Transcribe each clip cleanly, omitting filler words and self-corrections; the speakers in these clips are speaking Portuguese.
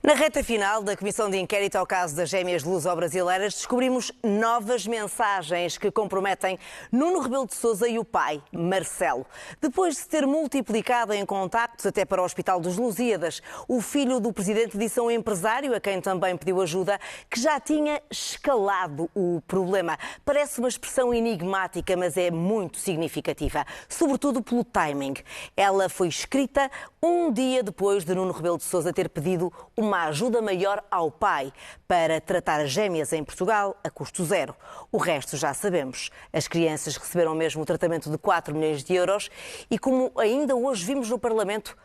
Na reta final da Comissão de Inquérito ao caso das gêmeas luso-brasileiras, descobrimos novas mensagens que comprometem Nuno Rebelo de Sousa e o pai, Marcelo. Depois de se ter multiplicado em contactos até para o Hospital dos Lusíadas, o filho do presidente disse a um empresário, a quem também pediu ajuda, que já tinha escalado o problema. Parece uma expressão enigmática, mas é muito significativa, sobretudo pelo timing. Ela foi escrita um dia depois de Nuno Rebelo de Sousa ter pedido uma ajuda maior ao pai para tratar as gêmeas em Portugal a custo zero. O resto já sabemos. As crianças receberam mesmo o tratamento de 4 milhões de euros e, como ainda hoje vimos no Parlamento,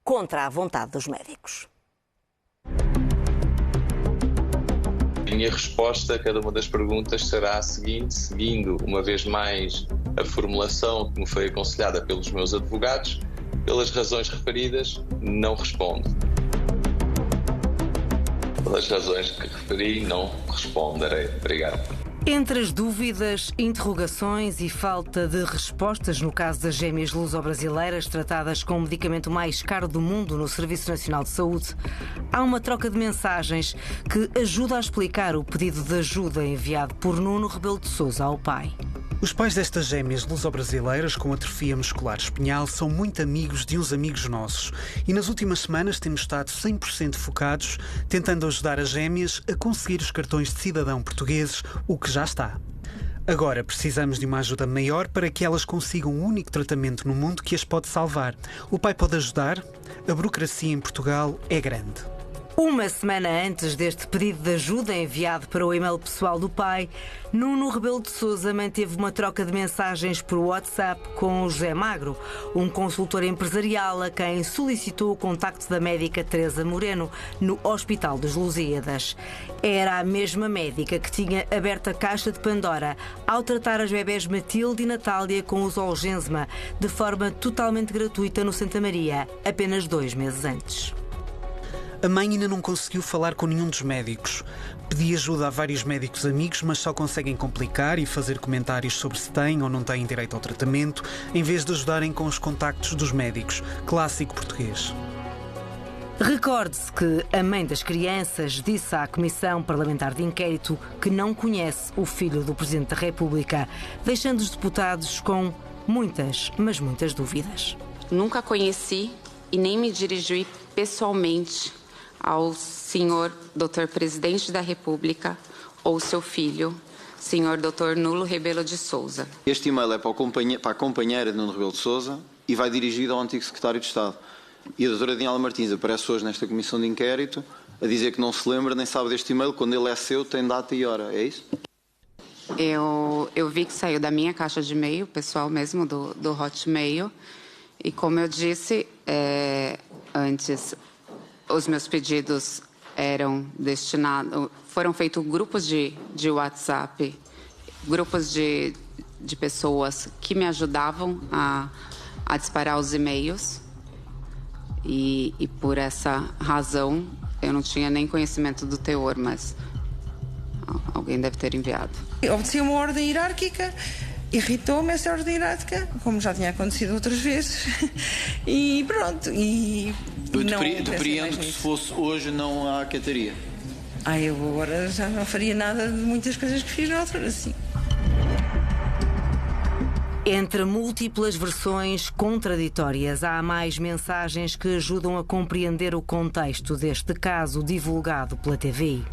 contra a vontade dos médicos. A minha resposta a cada uma das perguntas será a seguinte, seguindo uma vez mais a formulação que me foi aconselhada pelos meus advogados, pelas razões referidas, não respondo. Pelas razões que referi, não responderei. Obrigado. Entre as dúvidas, interrogações e falta de respostas no caso das gêmeas luso-brasileiras tratadas com o medicamento mais caro do mundo no Serviço Nacional de Saúde, há uma troca de mensagens que ajuda a explicar o pedido de ajuda enviado por Nuno Rebelo de Sousa ao pai. Os pais destas gêmeas luso-brasileiras com atrofia muscular espinhal são muito amigos de uns amigos nossos e nas últimas semanas temos estado 100% focados tentando ajudar as gêmeas a conseguir os cartões de cidadão portugueses, o que já está. Agora precisamos de uma ajuda maior para que elas consigam um único tratamento no mundo que as pode salvar. O pai pode ajudar? A burocracia em Portugal é grande. Uma semana antes deste pedido de ajuda enviado para o e-mail pessoal do pai, Nuno Rebelo de Sousa manteve uma troca de mensagens por WhatsApp com José Magro, um consultor empresarial a quem solicitou o contacto da médica Teresa Moreno no Hospital dos Lusíadas. Era a mesma médica que tinha aberto a caixa de Pandora ao tratar as bebés Matilde e Natália com o Zolgensma de forma totalmente gratuita no Santa Maria, apenas 2 meses antes. A mãe ainda não conseguiu falar com nenhum dos médicos. Pedi ajuda a vários médicos amigos, mas só conseguem complicar e fazer comentários sobre se têm ou não têm direito ao tratamento, em vez de ajudarem com os contactos dos médicos. Clássico português. Recorde-se que a mãe das crianças disse à Comissão Parlamentar de Inquérito que não conhece o filho do Presidente da República, deixando os deputados com muitas, mas muitas dúvidas. Nunca conheci e nem me dirigi pessoalmente ao senhor Dr. Presidente da República ou seu filho, senhor Dr. Nuno Rebelo de Sousa. Este e-mail é para a companheira de Nuno Rebelo de Sousa e vai dirigido ao antigo secretário de Estado. E a doutora Daniela Martins aparece hoje nesta comissão de inquérito a dizer que não se lembra nem sabe deste e-mail, quando ele é seu, tem data e hora. É isso? Eu vi que saiu da minha caixa de e-mail, pessoal mesmo, do Hotmail. E como eu disse antes, os meus pedidos foram feitos grupos de WhatsApp, grupos de pessoas que me ajudavam a disparar os e-mails. E por essa razão, eu não tinha nem conhecimento do teor, mas alguém deve ter enviado. Obedeci uma ordem hierárquica. Irritou-me essa ordem hierárquica, como já tinha acontecido outras vezes, e pronto. Eu depreendo que se fosse hoje não há cataria. Eu agora já não faria nada de muitas coisas que fiz na altura, sim. Entre múltiplas versões contraditórias, há mais mensagens que ajudam a compreender o contexto deste caso divulgado pela TVI.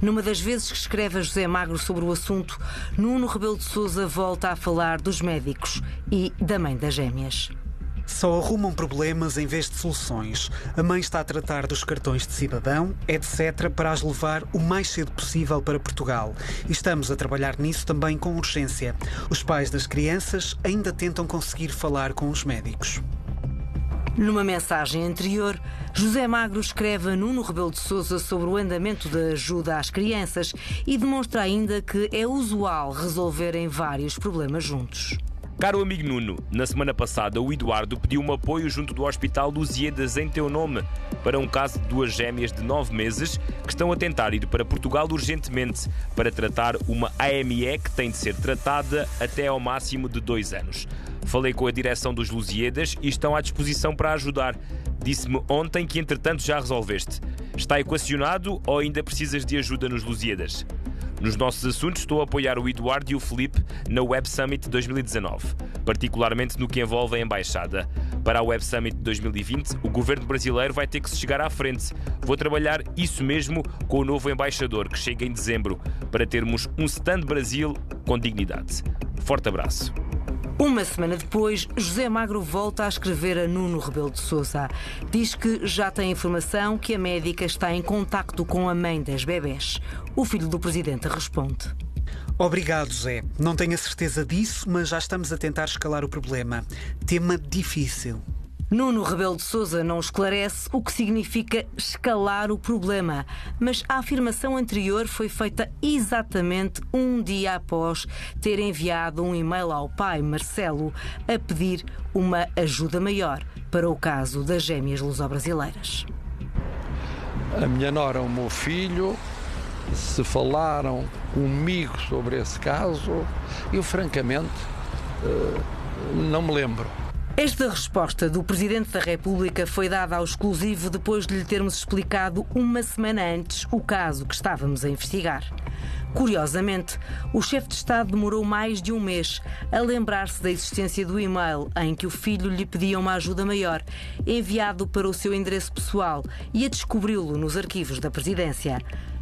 Numa das vezes que escreve a José Magro sobre o assunto, Nuno Rebelo de Sousa volta a falar dos médicos e da mãe das gêmeas. Só arrumam problemas em vez de soluções. A mãe está a tratar dos cartões de cidadão, etc., para as levar o mais cedo possível para Portugal. E estamos a trabalhar nisso também com urgência. Os pais das crianças ainda tentam conseguir falar com os médicos. Numa mensagem anterior, José Magro escreve a Nuno Rebelo de Sousa sobre o andamento da ajuda às crianças e demonstra ainda que é usual resolverem vários problemas juntos. Caro amigo Nuno, na semana passada o Eduardo pediu um apoio junto do Hospital Lusíadas em teu nome para um caso de 2 gêmeas de 9 meses que estão a tentar ir para Portugal urgentemente para tratar uma AME que tem de ser tratada até ao máximo de 2 anos. Falei com a direção dos Lusíadas e estão à disposição para ajudar. Disse-me ontem que entretanto já resolveste. Está equacionado ou ainda precisas de ajuda nos Lusíadas? Nos nossos assuntos estou a apoiar o Eduardo e o Filipe na Web Summit 2019, particularmente no que envolve a Embaixada. Para a Web Summit 2020, o governo brasileiro vai ter que se chegar à frente. Vou trabalhar isso mesmo com o novo embaixador, que chega em dezembro, para termos um stand Brasil com dignidade. Forte abraço. Uma semana depois, José Magro volta a escrever a Nuno Rebelo de Sousa. Diz que já tem informação que a médica está em contacto com a mãe das bebés. O filho do presidente responde: Obrigado, Zé. Não tenho a certeza disso, mas já estamos a tentar escalar o problema. Tema difícil. Nuno Rebelo de Sousa não esclarece o que significa escalar o problema, mas a afirmação anterior foi feita exatamente um dia após ter enviado um e-mail ao pai, Marcelo, a pedir uma ajuda maior para o caso das gêmeas luso-brasileiras. A minha nora e o meu filho, se falaram comigo sobre esse caso, eu francamente não me lembro. Esta resposta do Presidente da República foi dada ao exclusivo depois de lhe termos explicado uma semana antes o caso que estávamos a investigar. Curiosamente, o chefe de Estado demorou mais de um mês a lembrar-se da existência do e-mail em que o filho lhe pedia uma ajuda maior, enviado para o seu endereço pessoal, e a descobri-lo nos arquivos da Presidência.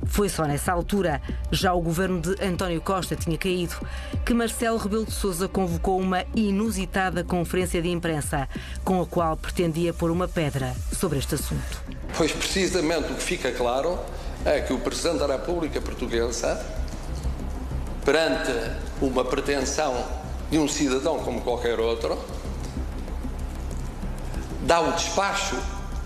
Foi só nessa altura, já o governo de António Costa tinha caído, que Marcelo Rebelo de Sousa convocou uma inusitada conferência de imprensa, com a qual pretendia pôr uma pedra sobre este assunto. Pois precisamente o que fica claro é que o Presidente da República Portuguesa, perante uma pretensão de um cidadão como qualquer outro, dá o despacho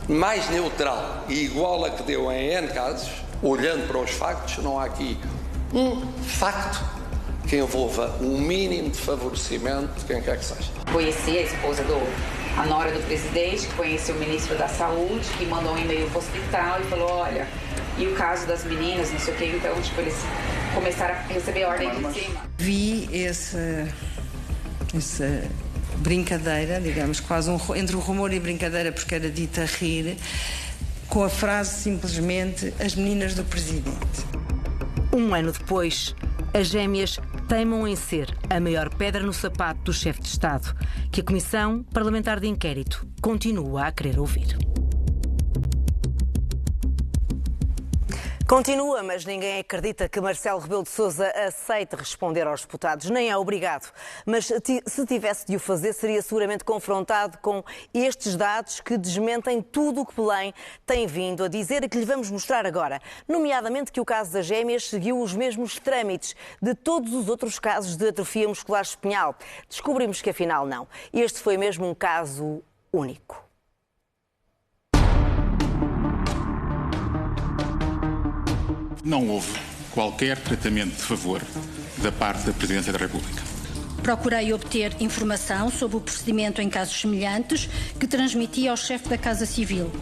mais neutral e igual a que deu em N casos. Olhando para os factos, não há aqui um facto que envolva um mínimo de favorecimento de quem quer que seja. Conheci a esposa a nora do presidente, que conheceu o ministro da Saúde, que mandou um e-mail para o hospital e falou: olha, e o caso das meninas, não sei o quê, então, tipo, eles começaram a receber ordem de cima. Vi essa brincadeira, digamos, quase entre o rumor e a brincadeira, porque era dita a rir, com a frase simplesmente: as meninas do presidente. Um ano depois, as gêmeas teimam em ser a maior pedra no sapato do chefe de Estado, que a Comissão Parlamentar de Inquérito continua a querer ouvir. Continua, mas ninguém acredita que Marcelo Rebelo de Sousa aceite responder aos deputados. Nem é obrigado. Mas se tivesse de o fazer, seria seguramente confrontado com estes dados que desmentem tudo o que Belém tem vindo a dizer e que lhe vamos mostrar agora. Nomeadamente que o caso das gêmeas seguiu os mesmos trâmites de todos os outros casos de atrofia muscular espinhal. Descobrimos que afinal não. Este foi mesmo um caso único. Não houve qualquer tratamento de favor da parte da Presidência da República. Procurei obter informação sobre o procedimento em casos semelhantes que transmiti ao chefe da Casa Civil.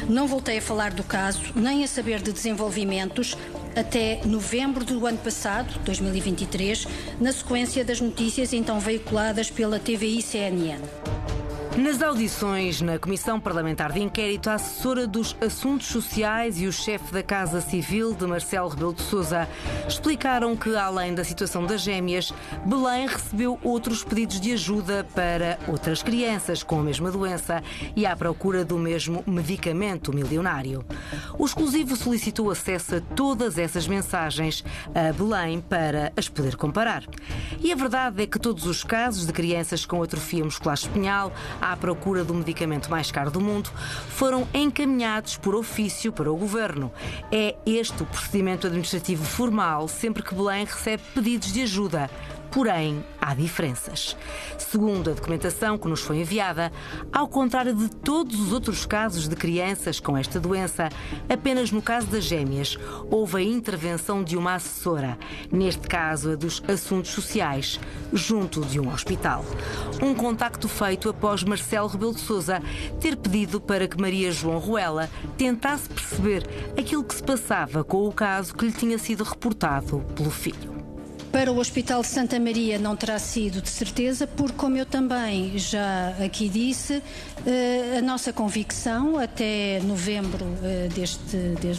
Não voltei a falar do caso, nem a saber de desenvolvimentos, até novembro do ano passado, 2023, na sequência das notícias então veiculadas pela TVI-CNN. Nas audições na Comissão Parlamentar de Inquérito, a assessora dos Assuntos Sociais e o chefe da Casa Civil de Marcelo Rebelo de Sousa explicaram que, além da situação das gêmeas, Belém recebeu outros pedidos de ajuda para outras crianças com a mesma doença e à procura do mesmo medicamento milionário. O exclusivo solicitou acesso a todas essas mensagens a Belém para as poder comparar. E a verdade é que todos os casos de crianças com atrofia muscular espinhal à procura do medicamento mais caro do mundo, foram encaminhados por ofício para o Governo. É este o procedimento administrativo formal sempre que Belém recebe pedidos de ajuda. Porém, há diferenças. Segundo a documentação que nos foi enviada, ao contrário de todos os outros casos de crianças com esta doença, apenas no caso das gêmeas houve a intervenção de uma assessora, neste caso a dos Assuntos Sociais, junto de um hospital. Um contacto feito após Marcelo Rebelo de Sousa ter pedido para que Maria João Ruela tentasse perceber aquilo que se passava com o caso que lhe tinha sido reportado pelo filho. Para o Hospital de Santa Maria não terá sido de certeza, porque, como eu também já aqui disse, a nossa convicção até novembro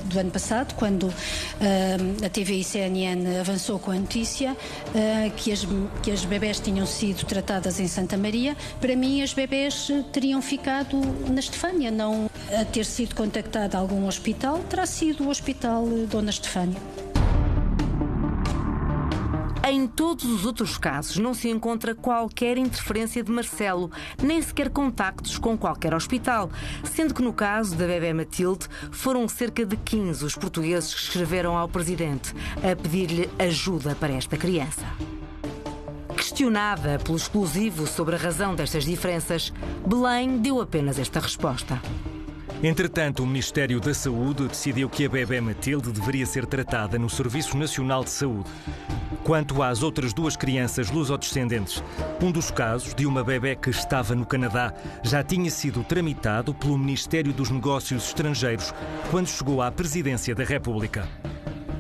do ano passado, quando a TVI CNN avançou com a notícia que as bebés tinham sido tratadas em Santa Maria, para mim as bebés teriam ficado na Estefânia. Não a ter sido contactado algum hospital, terá sido o Hospital Dona Estefânia. Em todos os outros casos não se encontra qualquer interferência de Marcelo, nem sequer contactos com qualquer hospital, sendo que no caso da bebé Matilde foram cerca de 15 os portugueses que escreveram ao Presidente a pedir-lhe ajuda para esta criança. Questionada pelo exclusivo sobre a razão destas diferenças, Belém deu apenas esta resposta. Entretanto, o Ministério da Saúde decidiu que a bebé Matilde deveria ser tratada no Serviço Nacional de Saúde. Quanto às outras duas crianças lusodescendentes, um dos casos, de uma bebé que estava no Canadá, já tinha sido tramitado pelo Ministério dos Negócios Estrangeiros quando chegou à Presidência da República.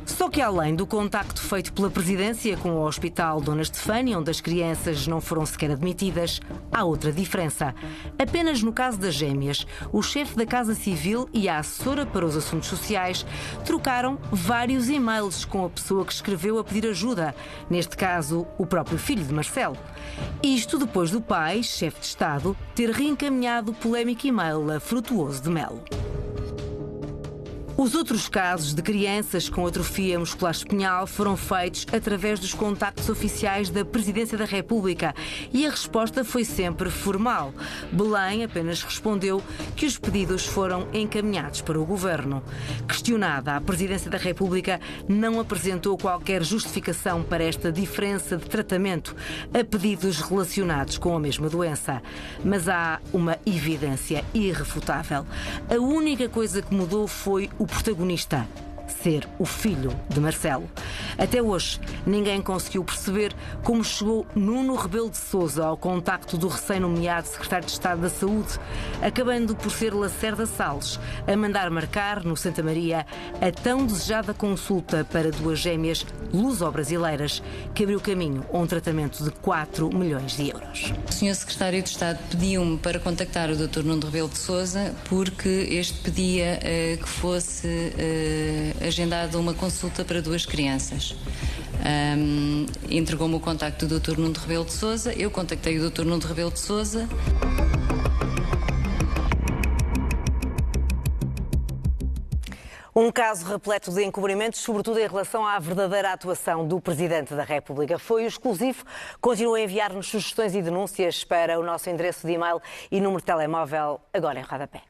Só que além do contacto feito pela Presidência com o Hospital Dona Estefânia, onde as crianças não foram sequer admitidas, há outra diferença. Apenas no caso das gêmeas, o chefe da Casa Civil e a assessora para os assuntos sociais trocaram vários e-mails com a pessoa que escreveu a pedir ajuda, neste caso, o próprio filho de Marcelo. Isto depois do pai, chefe de Estado, ter reencaminhado o polémico e-mail a Frutuoso de Melo. Os outros casos de crianças com atrofia muscular espinhal foram feitos através dos contactos oficiais da Presidência da República e a resposta foi sempre formal. Belém apenas respondeu que os pedidos foram encaminhados para o Governo. Questionada, a Presidência da República não apresentou qualquer justificação para esta diferença de tratamento a pedidos relacionados com a mesma doença. Mas há uma evidência irrefutável. A única coisa que mudou foi o protagonista ser o filho de Marcelo. Até hoje, ninguém conseguiu perceber como chegou Nuno Rebelo de Sousa ao contacto do recém-nomeado Secretário de Estado da Saúde, acabando por ser Lacerda Salles a mandar marcar no Santa Maria a tão desejada consulta para duas gêmeas luso-brasileiras que abriu caminho a um tratamento de 4 milhões de euros. O Sr. Secretário de Estado pediu-me para contactar o Dr. Nuno Rebelo de Sousa porque este pedia que fosse agendada uma consulta para duas crianças. Entregou-me o contacto do Dr. Nuno Rebelo de Sousa, eu contactei o Dr. Nuno Rebelo de Sousa. Um caso repleto de encobrimentos, sobretudo em relação à verdadeira atuação do Presidente da República. Foi o exclusivo. Continua a enviar-nos sugestões e denúncias para o nosso endereço de e-mail e número de telemóvel, agora em rodapé.